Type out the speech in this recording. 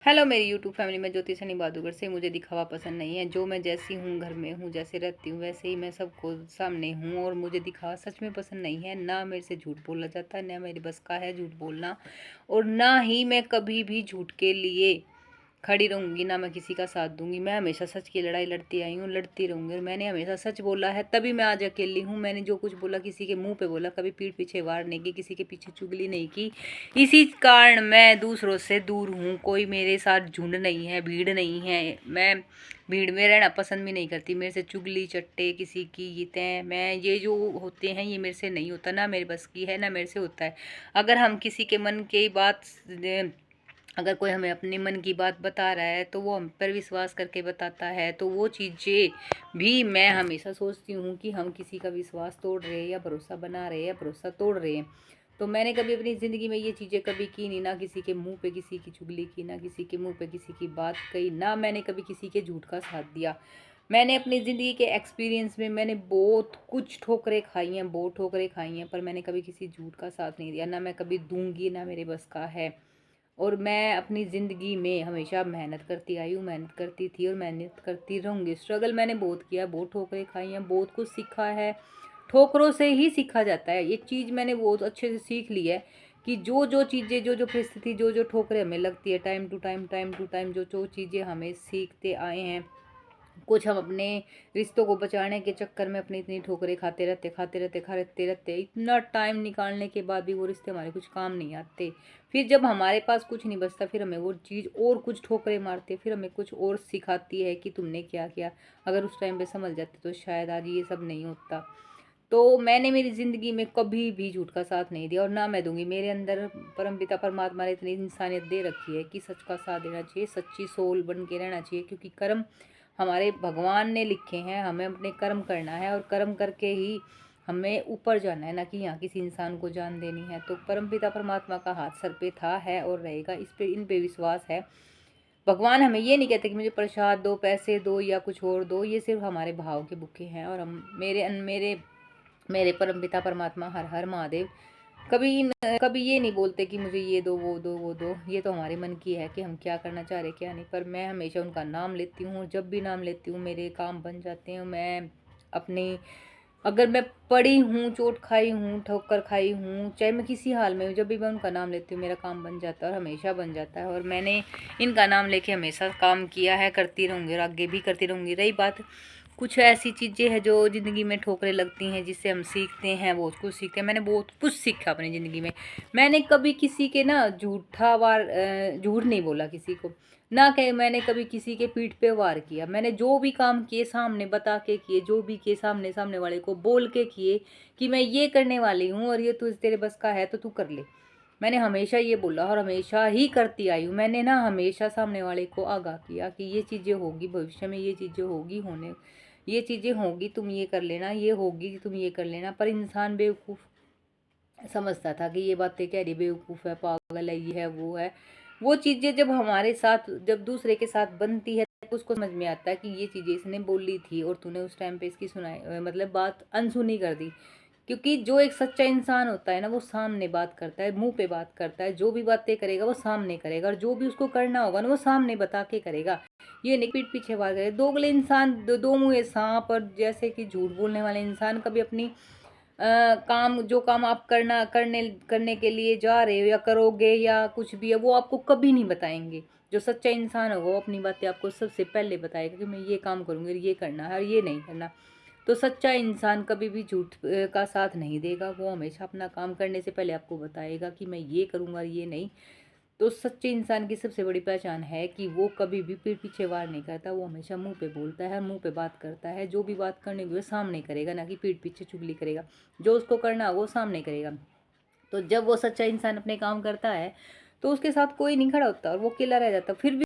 Hello मेरी YouTube family में ज्योति सनी जादूगर से। मुझे दिखावा पसंद नहीं है। जो मैं जैसी हूँ, घर में हूँ, जैसे रहती हूँ वैसे ही मैं सबको सामने हूँ। और मुझे दिखावा सच में पसंद नहीं है। ना मेरे से झूठ बोला जाता है, ना मेरी बस का है झूठ बोलना। और ना ही मैं कभी भी झूठ के लिए खड़ी रहूँगी, ना मैं किसी का साथ दूंगी। मैं हमेशा सच की लड़ाई लड़ती आई हूँ, लड़ती रहूँगी। और मैंने हमेशा सच बोला है, तभी मैं आज अकेली हूँ। मैंने जो कुछ बोला किसी के मुंह पे बोला, कभी पीठ पीछे वार नहीं की, किसी के पीछे चुगली नहीं की। इसी कारण मैं दूसरों से दूर हूँ। कोई मेरे साथ झुंड नहीं है, भीड़ नहीं है। मैं भीड़ में रहना पसंद भी नहीं करती। मेरे से चुगली चट्टे किसी की ये तय, मैं ये जो होते हैं ये मेरे से नहीं होता। ना मेरे बस की है, ना मेरे से होता है। अगर हम किसी के मन की बात, अगर कोई हमें अपने मन की बात बता रहा है तो वो हम पर विश्वास करके बताता है, तो वो चीज़ें भी मैं हमेशा सोचती हूँ कि हम किसी का विश्वास तोड़ रहे हैं या भरोसा बना रहे हैं या भरोसा तोड़ रहे हैं। तो मैंने कभी अपनी ज़िंदगी में ये चीज़ें कभी की नहीं। ना किसी के मुंह पे किसी की चुगली की, ना किसी के मुंह पे किसी की बात कही, ना मैंने कभी किसी के झूठ का साथ दिया। मैंने अपनी ज़िंदगी के एक्सपीरियंस में मैंने बहुत कुछ ठोकरें खाई हैं, बहुत ठोकरें खाई हैं, पर मैंने कभी किसी झूठ का साथ नहीं दिया। ना मैं कभी दूंगी, ना मेरे बस का है। और मैं अपनी ज़िंदगी में हमेशा मेहनत करती आई हूँ, मेहनत करती थी और मेहनत करती रहूँगी। स्ट्रगल मैंने बहुत किया, बहुत ठोकरें खाई हैं, बहुत कुछ सीखा है। ठोकरों से ही सीखा जाता है। एक चीज़ मैंने बहुत अच्छे से सीख ली है कि जो जो चीज़ें, जो जो परिस्थिति, जो जो ठोकरें हमें लगती है, टाइम टू टाइम जो जो चीज़ें हमें सीखते आए हैं, कुछ हम अपने रिश्तों को बचाने के चक्कर में अपनी इतनी ठोकरें खाते रहते, इतना टाइम निकालने के बाद भी वो रिश्ते हमारे कुछ काम नहीं आते। फिर जब हमारे पास कुछ नहीं बचता, फिर हमें वो चीज़ और कुछ ठोकरें मारते, फिर हमें कुछ और सिखाती है कि तुमने क्या किया। अगर उस टाइम पे समझ जाते तो शायद आज ये सब नहीं होता। तो मैंने मेरी ज़िंदगी में कभी भी झूठ का साथ नहीं दिया और ना मैं दूंगी। मेरे अंदर परमपिता परमात्मा ने इतनी इंसानियत दे रखी है कि सच का साथ देना चाहिए, सच्ची सोल बन के रहना चाहिए। क्योंकि कर्म हमारे भगवान ने लिखे हैं, हमें अपने कर्म करना है और कर्म करके ही हमें ऊपर जाना है, ना कि यहाँ किसी इंसान को जान देनी है। तो परमपिता परमात्मा का हाथ सर पे था, है और रहेगा। इस पे, इन पे विश्वास है। भगवान हमें ये नहीं कहते कि मुझे प्रसाद दो, पैसे दो या कुछ और दो। ये सिर्फ हमारे भाव के बुके हैं। और हम मेरे मेरे परमपिता परमात्मा हर हर महादेव कभी ये नहीं बोलते कि मुझे ये दो वो दो वो दो। ये तो हमारे मन की है कि हम क्या करना चाह रहे क्या नहीं। पर मैं हमेशा उनका नाम लेती हूँ। जब भी नाम लेती हूँ मेरे काम बन जाते हैं। मैं अपनी, अगर मैं पड़ी हूँ, चोट खाई हूँ, ठोकर खाई हूँ, चाहे मैं किसी हाल में हूँ, जब भी मैं उनका नाम लेती हूँ मेरा काम बन जाता है और हमेशा बन जाता है। और मैंने इनका नाम लेके हमेशा काम किया है, करती रहूँगी और आगे भी करती रहूँगी। रही बात, कुछ ऐसी चीज़ें हैं जो ज़िंदगी में ठोकरें लगती हैं, जिससे हम सीखते हैं, बहुत कुछ सीखते हैं। मैंने बहुत कुछ सीखा अपनी ज़िंदगी में। मैंने कभी किसी के ना झूठ नहीं बोला किसी को। ना कि मैंने कभी किसी के पीठ पे वार किया। मैंने जो भी काम किए सामने बता के किए, जो भी किए सामने सामने वाले को बोल के किए कि मैं ये करने वाली हूँ और ये तू तेरे बस का है तो तू कर ले। मैंने हमेशा ये बोला और हमेशा ही करती आई हूँ। मैंने ना हमेशा सामने वाले को आगाह किया कि ये चीज़ें होगी भविष्य में, ये चीज़ें होगी होने, ये चीज़ें होंगी, तुम ये कर लेना, ये होगी तुम ये कर लेना। पर इंसान बेवकूफ़ समझता था कि ये बातें कह रही, बेवकूफ़ है, पागल है, ये है वो है। वो चीज़ें जब हमारे साथ, जब दूसरे के साथ बनती है तो उसको समझ में आता है कि ये चीज़ें इसने बोली थी और तूने उस टाइम पे इसकी सुनाई, मतलब बात अनसुनी कर दी। क्योंकि जो एक सच्चा इंसान होता है ना, वो सामने बात करता है, मुंह पे बात करता है। जो भी बातें करेगा वो सामने करेगा और जो भी उसको करना होगा ना वो सामने बता के करेगा। ये नहीं पीठ पीछे बात करे। दोगले इंसान, दो मुंहे सांप और जैसे कि झूठ बोलने वाले इंसान कभी अपनी काम, जो काम आप करने करने के लिए जा रहे हो या करोगे या कुछ भी है, वो आपको कभी नहीं बताएंगे। जो सच्चा इंसान होगा वो अपनी बातें आपको सबसे पहले बताएगा कि मैं ये काम करूँगी, ये करना है और ये नहीं करना। तो सच्चा इंसान कभी भी झूठ का साथ नहीं देगा। वो हमेशा अपना काम करने से पहले आपको बताएगा कि मैं ये करूँगा, ये नहीं। तो सच्चे इंसान की सबसे बड़ी पहचान है कि वो कभी भी पीठ पीछे वार नहीं करता। वो हमेशा मुंह पे बोलता है, मुंह पे बात करता है। जो भी बात करने की वो सामने करेगा, ना कि पीठ पीछे चुगली करेगा। जो उसको करना वो सामने करेगा। तो जब वो सच्चा इंसान अपने काम करता है तो उसके साथ कोई नहीं खड़ा होता और वो अकेला रह जाता। फिर भी